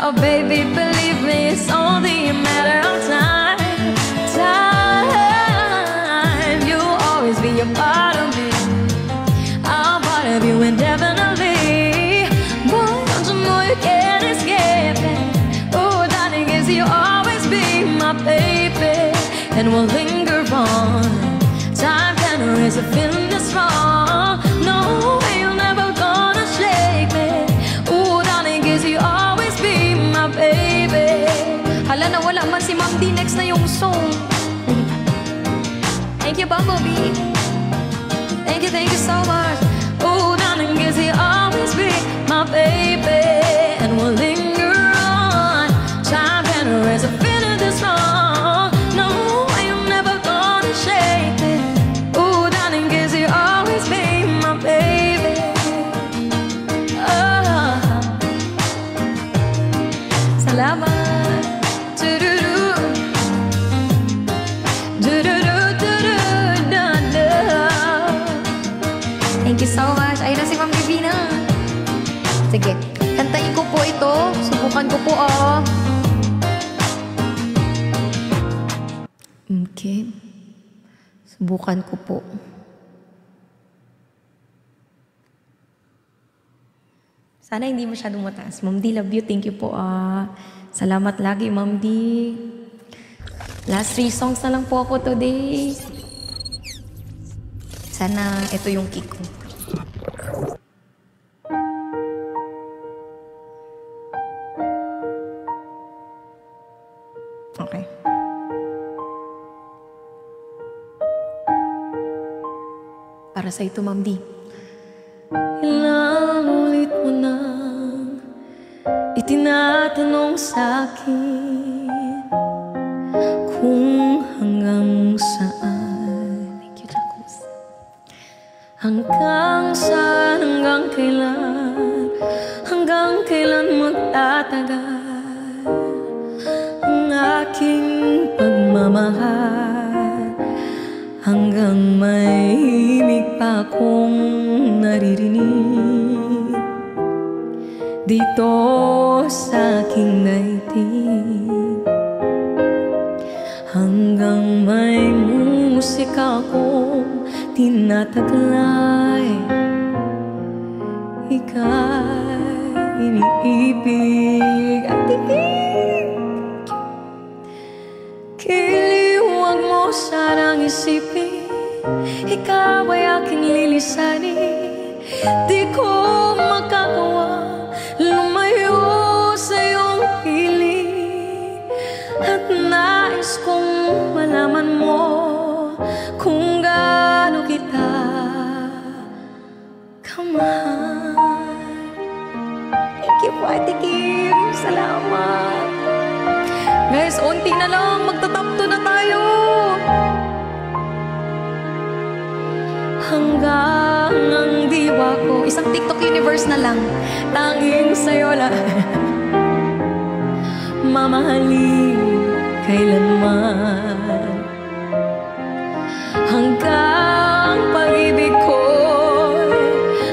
Oh baby, believe me, it's only a matter of time. Time, you'll always be a part of me. I'm part of you indefinitely. Boy, don't you know you can't escape it. Oh darling, yes, you'll always be my baby. And we'll linger on. Time can erase a feeling that's wrong. No, you're never gonna shake me. Oh darling, yes, you'll always be my baby. Hala na wala man si Ma'am D, next na yung song. Thank you, Bumblebee. Thank you so much. Oh darling, yes, you'll always be my baby. And we'll linger on. Time can erase a feeling that's wrong. No, you're never gonna shake me. Oh darling, yes, you'll always be my baby. Oh, salamat. Thank you so much. Ayun na si Ma'am Divina. Sige, kantayin ko po ito. Subukan ko po, oh. Okay. Subukan ko po. Sana hindi masyadong mataas. Ma'am D, love you. Thank you po, ah. Salamat lagi, Ma'am D. Last 3 songs na lang po ako today. Sana ito yung kick ko. Okay. Para sa ito, Ma'am D. Ilang ulit mo nang itinatanong sa'kin kung hanggang saan. Thank you, Jacuz. Hanggang saan, hanggang kailan magtatagal ang aking pagmamahal, hanggang may himig pa akong naririnig dito sa aking daigdig, hanggang may musika akong tinataglay, ika'y iniibig at tigil. Kiliwag mo sanang isipin, ikaw ay aking lilisanin. Di ko makagawa lumayo sa iyong piling, at nais kong malaman mo kung gaano kita kamahal. Thank you po, Ate Kim. Salamat. Guys, unti na lang. Magta-top 2 na tayo. Hanggang ang diwa ko. Isang TikTok universe na lang. Tanging sa'yo lang. Mamahalin kailanman. Hanggang pag-ibig ko,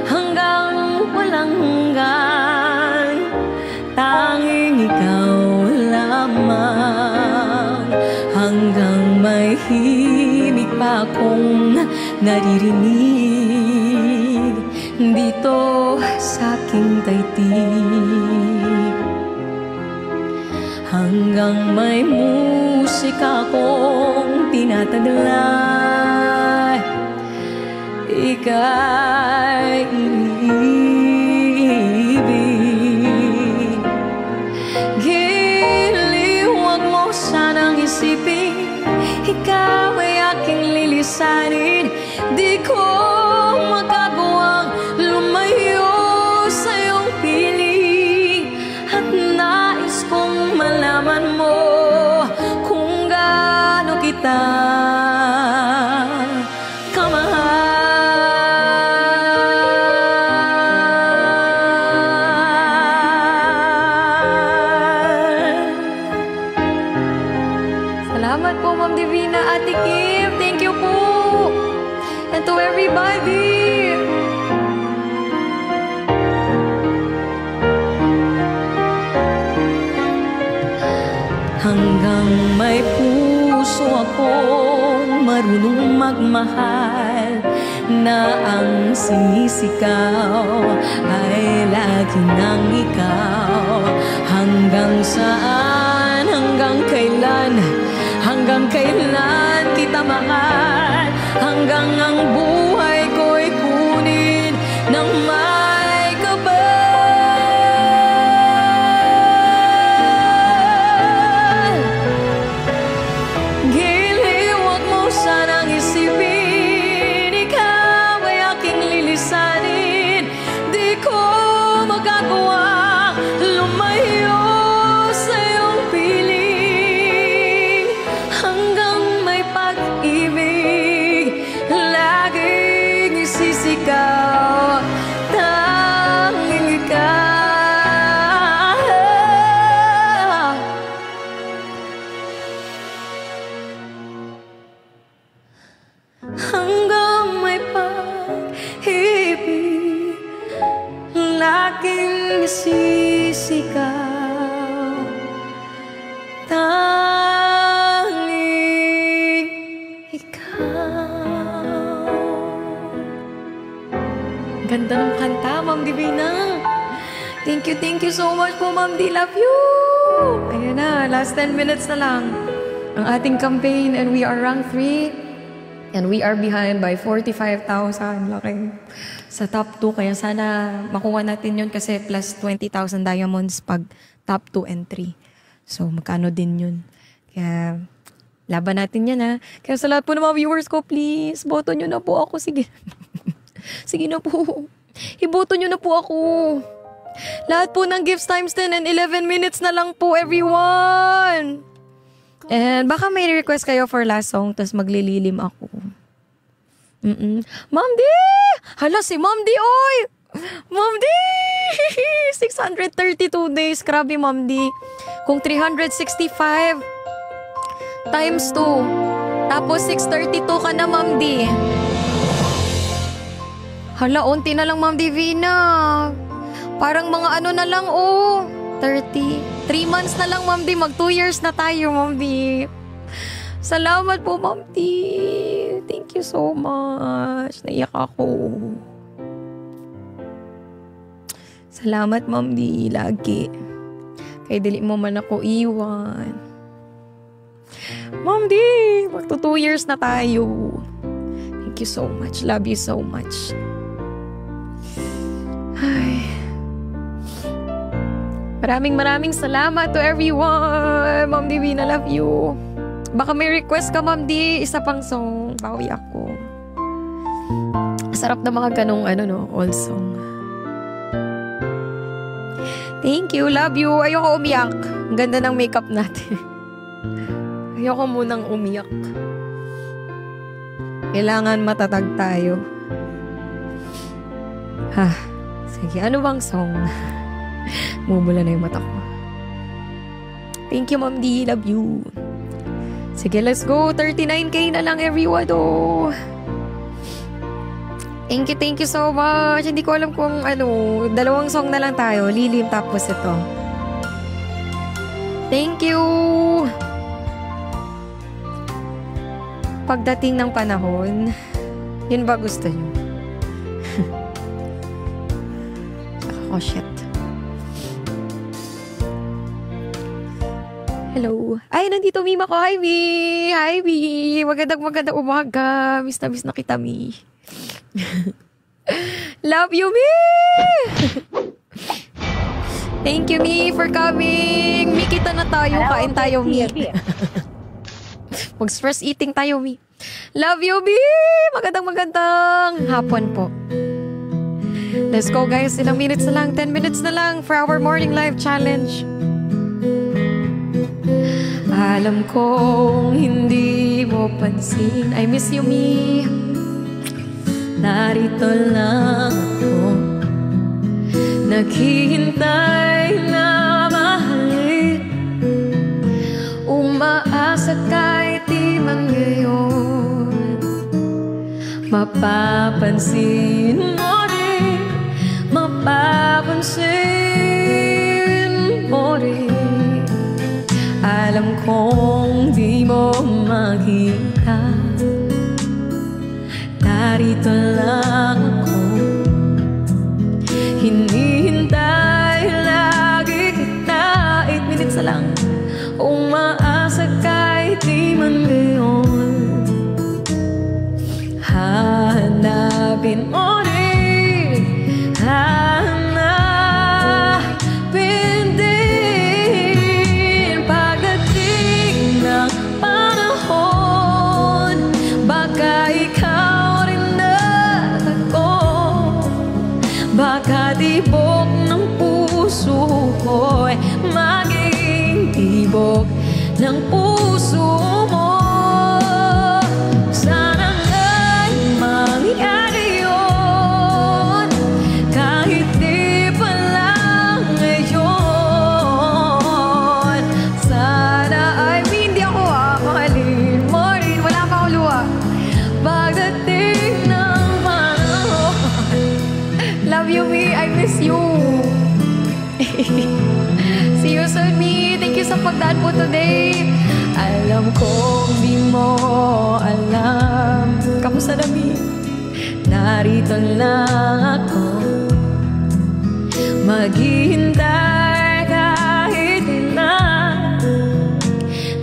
hanggang walang hanggan, tanging ikaw lamang. Hanggang may himig pa akong naririnig dito sa aking daigdig, hanggang may musika akong tinataglay, ika'y iniibig. Giliwag mo sanang isipin, ikaw ay aking lilisanin. Di ko magagawang lumayo sa iyong piling, at nais kong malaman mo kung gaano kita kamahal. Salamat po, Ma'am Divina, Ate Kim. Thank you po. And to everybody. may puso akong marunong magmahal, na ang sinisigaw ay lagi nang ikaw. Hanggang saan, hanggang kailan kita mahal, hanggang ang buhay ko'y kunin ng may kapal. Giliw, wag mo sanang isipin, ikaw ay aking lilisanin. Di ko magagawa lumayo sa iyong piling, hanggang may pag-ibig laging isisigaw, tanging ikaw. Hanggang may pag-ibig laging isisigaw, tanging ikaw. Ganda ng kanta, Ma'am Divina. Thank you so much po, Ma'am D. Love you. Ayan na, last 10 minutes na lang ang ating campaign, and we are rank 3 and we are behind by 45,000. Laki sa top 2, kaya sana makuha natin yun kasi plus 20,000 diamonds pag top 2 and 3. So magkano din yun. Kaya laban natin yan, ha. Kaya sa lahat po ng mga viewers ko, please, boto nyo na po ako. Sige. Sige na po. Iboto nyo na po ako. Lahat po ng gifts times 10 and 11 minutes na lang po, everyone. And baka may request kayo for last song, tapos maglililim ako. Ma'am D! Hala, si Ma'am D, oy! Ma'am D! 632 days. Grabe, Ma'am D. Kung 365 times 2, tapos 632 ka na, Ma'am D. Hala, unti na lang, Ma'am Divina. Parang mga ano na lang, 30. 3 months na lang, Ma'am D. Mag 2 years na tayo, Ma'am D. Salamat po, Ma'am D. Thank you so much. Naiyak ako. Salamat, Ma'am D. Lagi. Kaya dili mo man ako iwan. Ma'am D, mag 2 years na tayo. Thank you so much. Love you so much. Ay. Maraming salamat to everyone. Ma'am Divina, love you. Baka may request ka, Ma'am D. Isa pang song. Bawi ako. Sarap na mga ganong all song. Thank you, love you. Ayoko umiyak. Ang ganda ng makeup natin. Ayoko munang umiyak. Kailangan matatag tayo. Sige, ano bang song? Mumula na yung mata ko. Thank you, Ma'am D. Love you. Sige, let's go. 39K na lang, everyone. Thank you so much. Hindi ko alam kung 2 song na lang tayo. Lilim tapos ito. Thank you. Pagdating ng panahon, yun ba gusto nyo? Oh, shit. Hello. Ay, nandito Mima ko. Hi, Mi. Hi, Mi. Magandang umaga. Miss na kita, Mi. Love you, Mi. Thank you, Mi, for coming. Mi, kita na tayo. Kain tayo, Mi. Mag-stress eating tayo, Mi. Love you, Mi. Magandang hapon po. Let's go, guys. Ilang minutes na lang. 10 minutes na lang for our morning live challenge. Alam kong hindi mo pansin. I miss you, Mi. Narito lang ako, naghihintay na mahalin. Umaasa kahit di man ngayon, mapapansin mo rin, mapapansin mo rin. Alam kong di makita. Narito lang ako, hinihintay lagi kita. 8 minutes na lang. Umaasa kahit di man ngayon, hahanapin mo rin, hahanapin din. Pagdating ng panahon, baka ikaw rin at ako, baka tibok ng puso ko'y maging tibok ng puso mo. Sana nga'y mangyari yun, kahit di pa lang ngayon. Sana ay hindi ako mahalin mo rin. Wala pa akong luha. Pagdating ng panahon. Love you, me. I miss you. See you soon, me. Thank you sa pagdaan po today. Alam kong di mo alam. Kamusta na, me? Narito lang ako, maghihintay kahit ilan,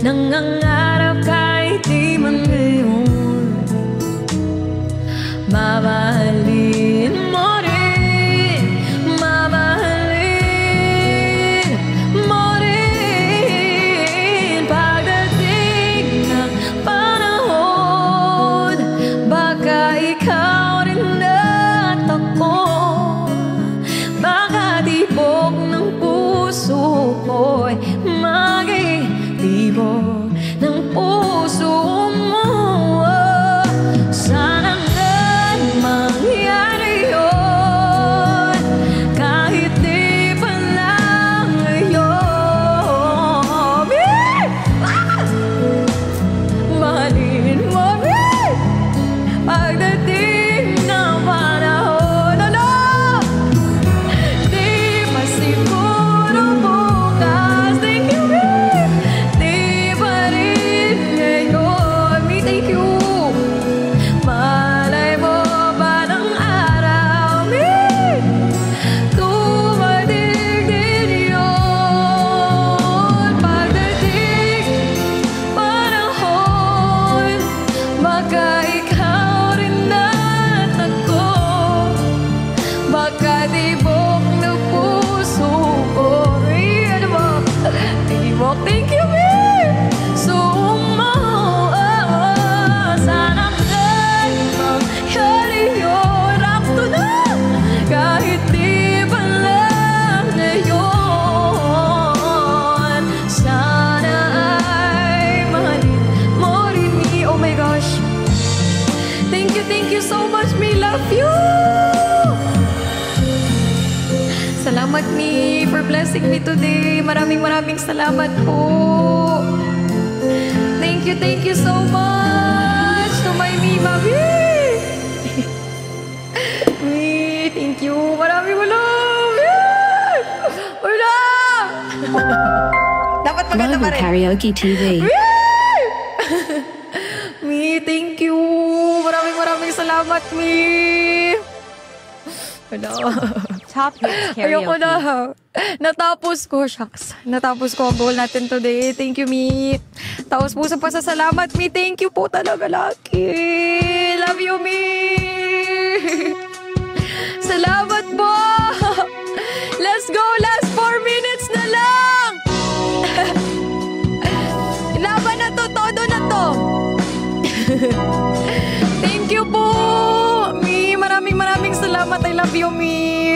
nangangarap kahit di man ngayon. Mamahalin mo rin, mamahalin mo rin. Pagdating ng panahon, baka ikaw rin at ako, baka tibok ng puso ko'y maging tibok ng puso mo. Sana nga'y mangyari yun, kahit di pa lang ngayon. Mahalin mo, pagdating ng panahon. Ano? Di pa siguro bukas. Thank you, di pa rin ngayon. Me, thank you. Malay mo ba ng araw, dumating din yun. Pagdating panahon, baka ikaw rin at ako, baka tibok ng puso ko. Ano ba? Tibok, thank you, sumo. Sana nga'y mangyari yun. Rap to na, kahit di pa lang ngayon. Sana ay mahalin mo rin, me. Oh my gosh. Thank you so much, me. Love you. Salamat, me, for blessing me today. Maraming salamat po. Thank you so much to my me, mami. Me, thank you. Maraming love. Wala. Dapat maganda pa Global rin. Karaoke TV. Me, thank you. Maraming salamat, me. Wala. Top Hits Ayoko Karaoke. na. Natapos ko. Shucks. Natapos ko ang goal natin today. Thank you, me. Taos puso pa sa salamat, me. Thank you po talaga, Lucky. Love you, me. Salamat po. Let's go. Last 4 minutes na lang. Laban na to. Todo na to. Thank you po, me. Maraming salamat. I love you, me.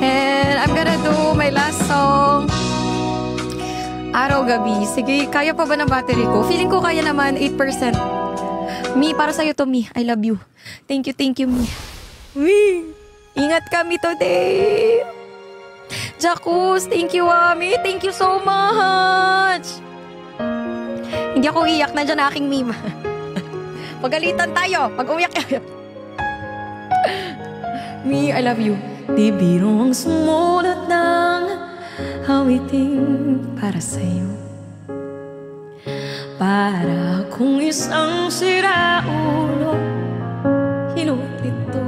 And I'm gonna do my last song. Araw-gabi. Sige, kaya pa ba ng battery ko? Feeling ko kaya naman, 8%. Me, para sa'yo to, me. I love you. Thank you, me. Me, ingat kami today. Jacuz, thank you, me. Thank you so much. Hindi ako iyak. Nandiyan na aking meme. Pagalitan tayo. Pag umiyak. Me, I love you. Di birong sumulat ng awiting para sa'yo. Para kung isang siraulo, hinulito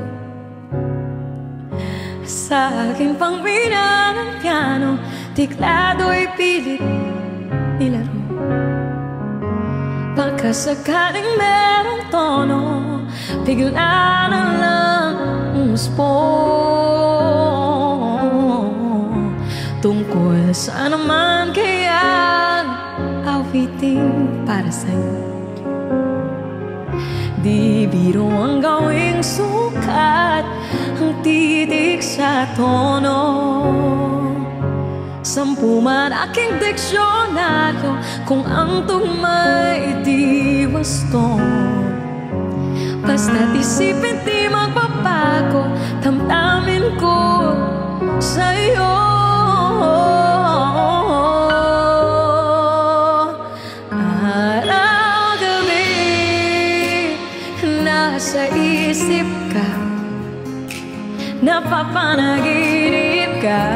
sa aking pangpina ng piano, tiklado'y pilit nilaro. Pagkasakaling merong tono, bigla na lang umusbong. Tungkol sa naman kayang awitin para sa'yo. Di biro ang gawing sukat, ang titik sa tono. 10 man aking diksyonaryo, kung ang tugma'y di wasto. Basta't isipin di magbabago, damdamin ko sa'yo. Araw-gabi nasa isip ka, napapanaginip ka.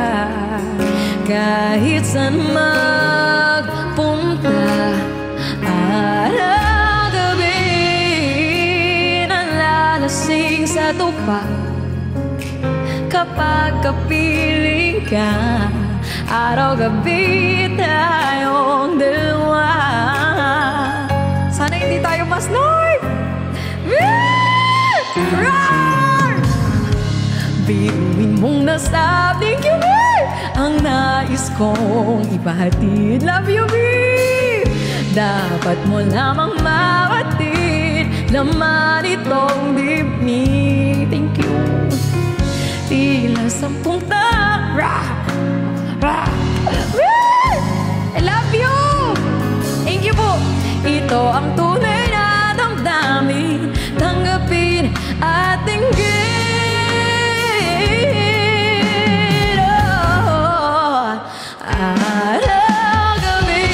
Kahit saan magpunta, araw-gabi nalalasing sa tupa. Kapag kapiling ka, araw-gabi tayong dalawa. Sana hindi tayo mas live! Roar! Biruin mong nasabing you ang nais kong ipahatid. Love you, babe. Dapat mo lamang mawatid laman itong dibdib. Thank you. Tila 10 I love you. Thank you po. Ito ang tunay na damdamin, tanggapin at tinggin. Araw-gabi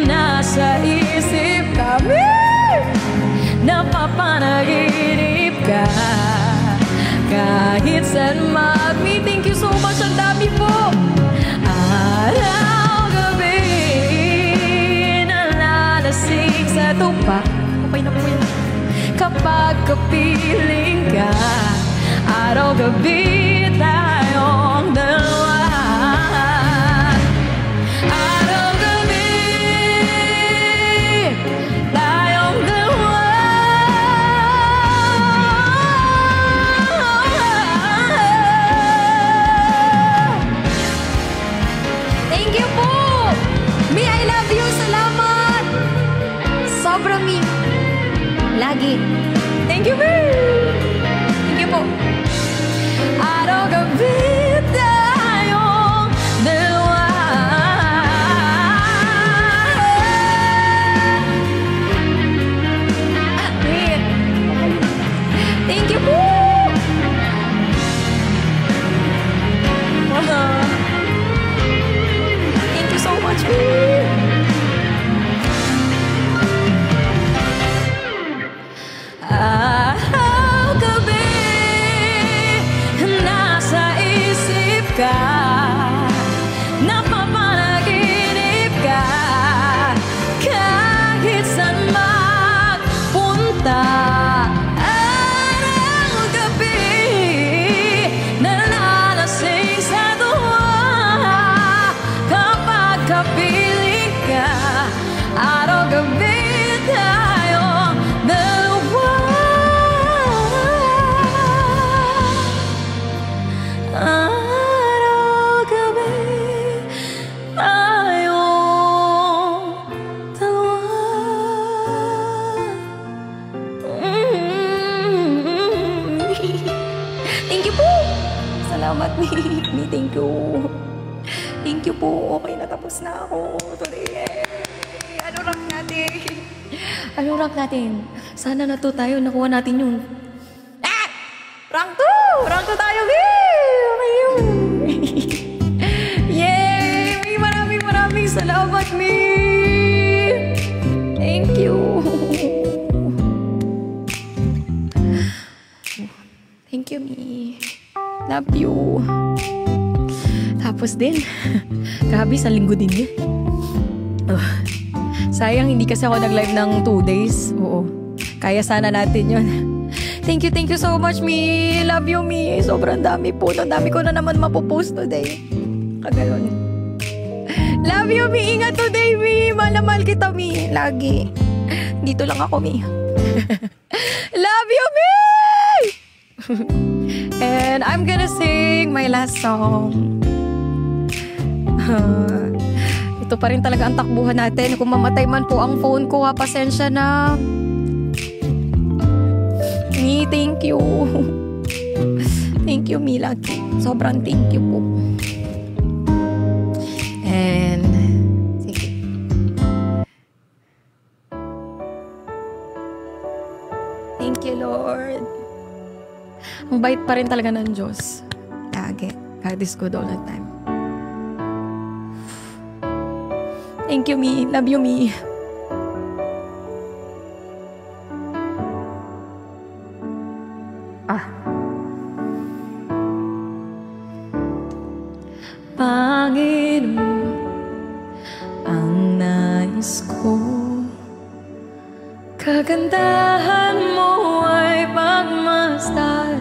nasa isip kami, napapanaginip ka. Kahit saan mag-meet. Thank you so much, ang dami po. Araw-gabi nalalasing sa tupa. Okay na po yan. Kapag kapiling ka, araw-gabi tayong dalawa. Lagi. Thank you, babe. Thank you po. Araw-gabi tayong dalawa. Thank you po. Thank you so much, babe. Araw-gabi nasa isip ka, napapanaginip ka. Kahit saan magpunta, araw-gabi nalalasing sa tuwa. Kapag kapiling ka, araw-gabi tayong dalawa. Araw-gabi tayong dalawa. Thank you po. Salamat, Mi. Thank you. Thank you po. Okay, natapos na ako. Ano rank natin? Ano rank natin? Sana na to tayo. Nakuha natin yung... Ah! Rank 2! Rank 2 tayo, babe! Okay yun. Yay! Maraming salamat, Mi. Thank you. Thank you, Mi. Love you. Tapos din, grabe, sa linggo din yun. Sayang hindi kasi ako nag-live ng 2 days. Oo. Kaya sana natin yun. Thank you so much, Mi. Love you, Mi. Sobrang dami po. Ang dami ko na naman mapopost today. Kagayon. Love you, Mi. Ingat today, Mi. Mahal kita, Mi. Lagi. Dito lang ako, Mi. Love you, Mi! And I'm gonna sing my last song. Ito pa rin talaga ang takbuhan natin. Kung mamatay man po ang phone ko, pasensya na. Mi, thank you. Thank you, Mi, lagi. Sobrang thank you po. And, sige. Thank you, Lord. Ang bait pa rin talaga ng Diyos. Lagi. God is good all the time. Thank you, Mi. Love you, Mi. Panginoon, ang nais ko, kagandahan mo ay pagmasdan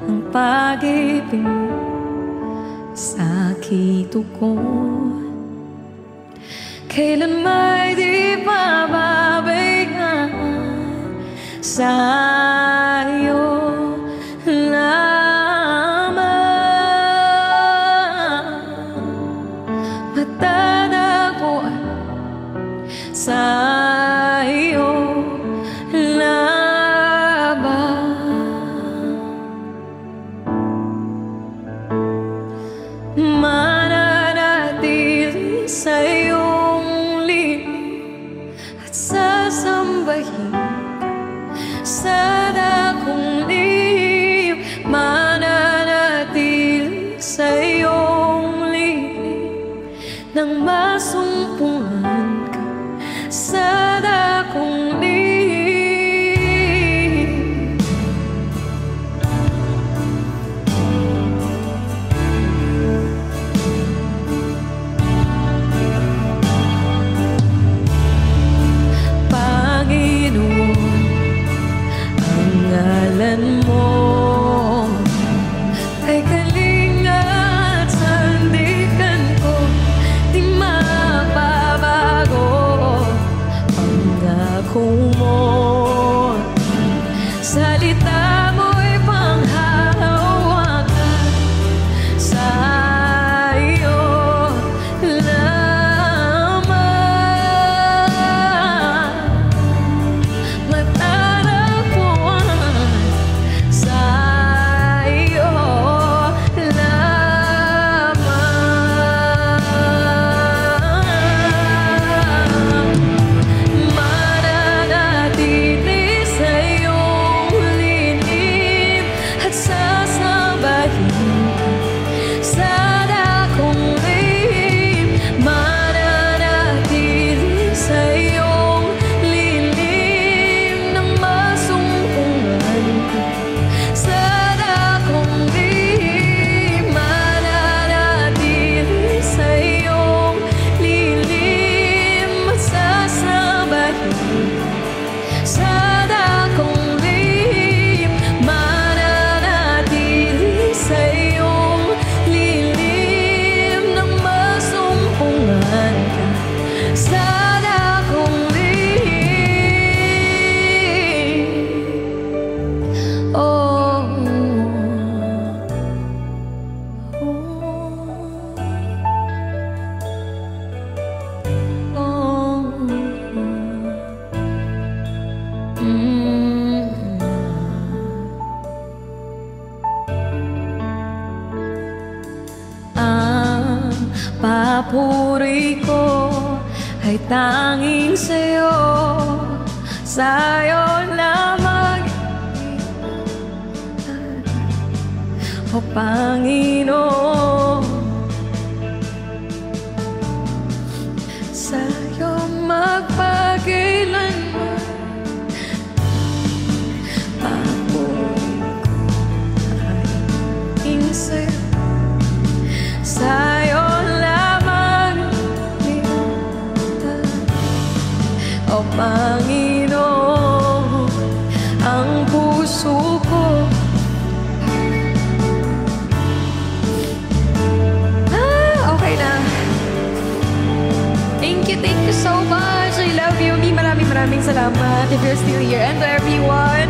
ng pag-ibig sa kito ko. Kailan may di pababayaan sa'yo lamang. Matatagpuan sa'yo lamang. Mananatili sa'yo sasambahin sa dakong lihim, mananatili sa iyong lihim, nang masumpungan ka sa dakong lihim. Ngalan mo ay kalinga at sandigan ko, di mapabago. Pangako mo, salita mo'y panghahawakan sa iyo lamang. Papuri ko ay tanging sa'yo, sa'yo lamang, o Panginoon. Sa'yo magpakailanman, papuri ko ay tanging sa'yo, sa'yo lamang. maraming salamat if you're still here. And to everyone,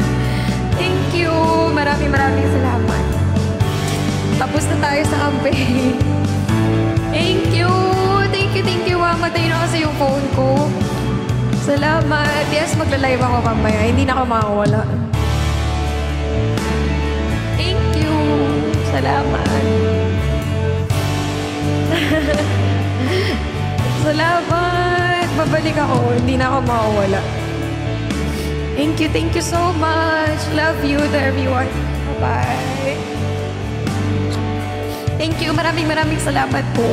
thank you. Maraming salamat. Tapos na tayo sa campaign. Thank you. Mamatay na kasi yung phone ko. Salamat. Yes, magla-live ako mamaya. Hindi na ako makawala. Thank you. Salamat. Salamat. Babalik ako. Hindi na ako makawala. Thank you so much. Love you to everyone. Bye-bye. Thank you. Maraming salamat po.